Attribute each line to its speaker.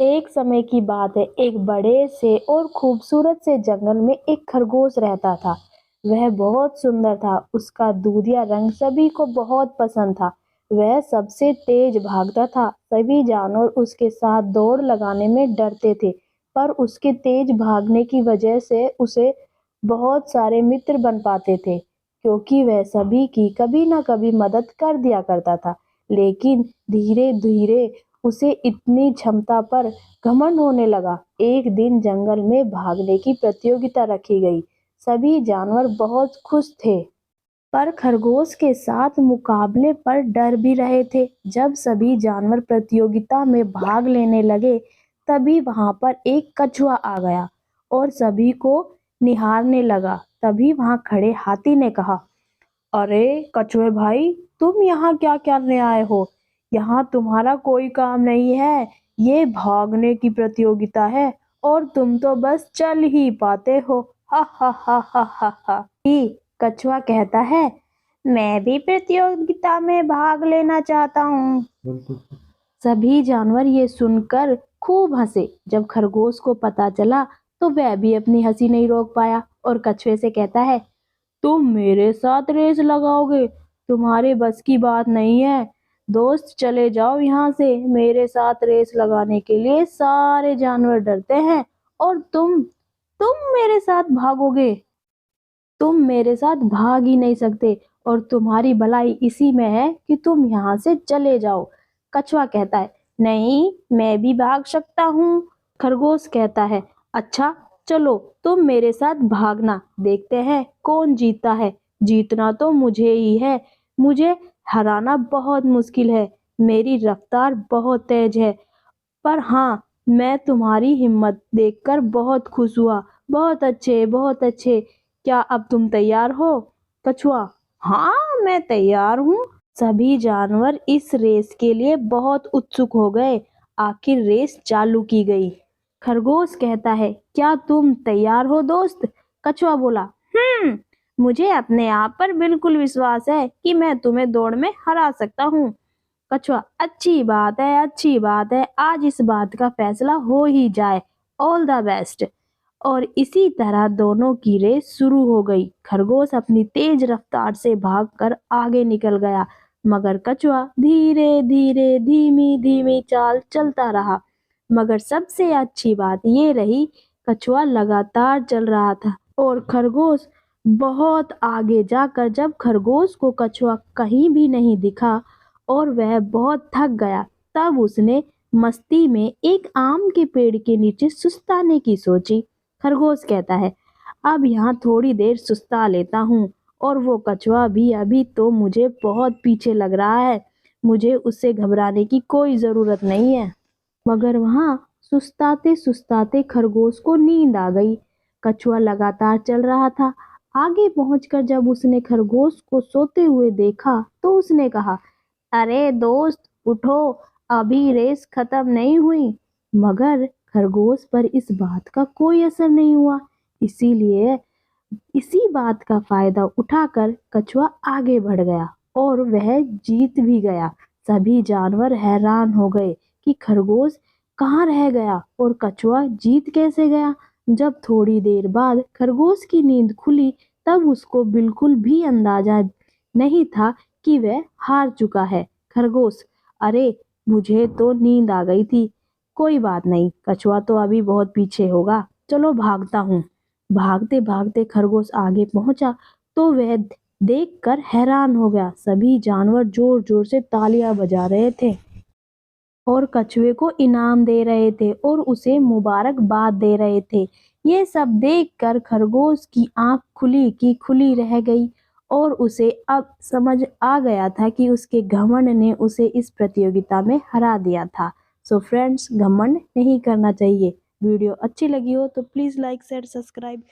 Speaker 1: एक समय की बात है, एक बड़े से और खूबसूरत से जंगल में एक खरगोश रहता था। वह बहुत सुंदर था, उसका दूधिया रंग सभी को बहुत पसंद था। वह सबसे तेज भागता था, सभी जानवर उसके साथ दौड़ लगाने में डरते थे। पर उसके तेज भागने की वजह से उसे बहुत सारे मित्र बन पाते थे, क्योंकि वह सभी की कभी न कभी मदद कर दिया करता था। लेकिन धीरे-धीरे उसे इतनी क्षमता पर घमंड होने लगा। एक दिन जंगल में भागने की प्रतियोगिता रखी गई। सभी जानवर बहुत खुश थे, पर खरगोश के साथ मुकाबले पर डर भी रहे थे। जब सभी जानवर प्रतियोगिता में भाग लेने लगे, तभी वहां पर एक कछुआ आ गया और सभी को निहारने लगा। तभी वहां खड़े हाथी ने कहा, अरे कछुए भाई, तुम यहाँ क्या करने आए हो? यहाँ तुम्हारा कोई काम नहीं है। ये भागने की प्रतियोगिता है और तुम तो बस चल ही पाते हो। हा हा हा हा हा हा। ही कछुआ कहता है, मैं भी प्रतियोगिता में भाग लेना चाहता हूँ। सभी जानवर ये सुनकर खूब हंसे। जब खरगोश को पता चला तो वह भी अपनी हंसी नहीं रोक पाया और कछुए से कहता है, तुम मेरे साथ रेस लगाओगे? तुम्हारे बस की बात नहीं है। दोस्त चले जाओ यहाँ से। मेरे साथ रेस लगाने के लिए सारे जानवर डरते हैं और तुम मेरे साथ भागोगे? तुम मेरे साथ भाग ही नहीं सकते और तुम्हारी भलाई इसी में है कि तुम यहाँ से चले जाओ। कछुआ कहता है, नहीं, मैं भी भाग सकता हूँ। खरगोश कहता है, अच्छा चलो तुम मेरे साथ भागना, देखते हैं कौन जीतता है। जीतना तो मुझे ही है। मुझे हराना बहुत मुश्किल है। मेरी रफ्तार बहुत तेज है। पर हाँ, मैं तुम्हारी हिम्मत देखकर बहुत खुश हुआ। बहुत अच्छे, बहुत अच्छे। क्या अब तुम तैयार हो? कछुआ, हाँ मैं तैयार हूँ। सभी जानवर इस रेस के लिए बहुत उत्सुक हो गए। आखिर रेस चालू की गई। खरगोश कहता है, क्या तुम तैयार हो दोस्त? कछुआ बोला, हम्म, मुझे अपने आप पर बिल्कुल विश्वास है कि मैं तुम्हें दौड़ में हरा सकता हूँ। कछुआ, अच्छी बात है, अच्छी बात है। आज इस बात का फैसला हो ही जाए। All the best. और इसी तरह दोनों की रेस शुरू हो गई। खरगोश अपनी तेज रफ्तार से भागकर आगे निकल गया, मगर कछुआ धीरे धीरे धीमी धीमी चाल चलता रहा। मगर सबसे अच्छी बात ये रही, कछुआ लगातार चल रहा था और खरगोश बहुत आगे जाकर जब खरगोश को कछुआ कहीं भी नहीं दिखा और वह बहुत थक गया, तब उसने मस्ती में एक आम के पेड़ के नीचे सुस्ताने की सोची। खरगोश कहता है, अब यहाँ थोड़ी देर सुस्ता लेता हूँ। और वो कछुआ भी अभी तो मुझे बहुत पीछे लग रहा है। मुझे उससे घबराने की कोई जरूरत नहीं है। मगर वहाँ सुस्ताते सुस्ताते खरगोश को नींद आ गई। कछुआ लगातार चल रहा था। आगे पहुंचकर जब उसने खरगोश को सोते हुए देखा तो उसने कहा, अरे दोस्त उठो, अभी रेस खत्म नहीं हुई। मगर खरगोश पर इस बात का कोई असर नहीं हुआ। इसीलिए इसी बात का फायदा उठाकर कछुआ आगे बढ़ गया और वह जीत भी गया। सभी जानवर हैरान हो गए कि खरगोश कहाँ रह गया और कछुआ जीत कैसे गया। जब थोड़ी देर बाद खरगोश की नींद खुली, तब उसको बिल्कुल भी अंदाजा नहीं था कि वह हार चुका है। खरगोश, अरे मुझे तो नींद आ गई थी। कोई बात नहीं, कछुआ तो अभी बहुत पीछे होगा। चलो भागता हूँ। भागते भागते खरगोश आगे पहुंचा तो वह देखकर हैरान हो गया। सभी जानवर जोर जोर से तालियां बजा रहे थे और कछुए को इनाम दे रहे थे और उसे मुबारकबाद दे रहे थे। ये सब देखकर खरगोश की आंख खुली की खुली रह गई और उसे अब समझ आ गया था कि उसके घमंड ने उसे इस प्रतियोगिता में हरा दिया था। सो फ्रेंड्स, घमंड नहीं करना चाहिए। वीडियो अच्छी लगी हो तो प्लीज़ लाइक शेयर सब्सक्राइब।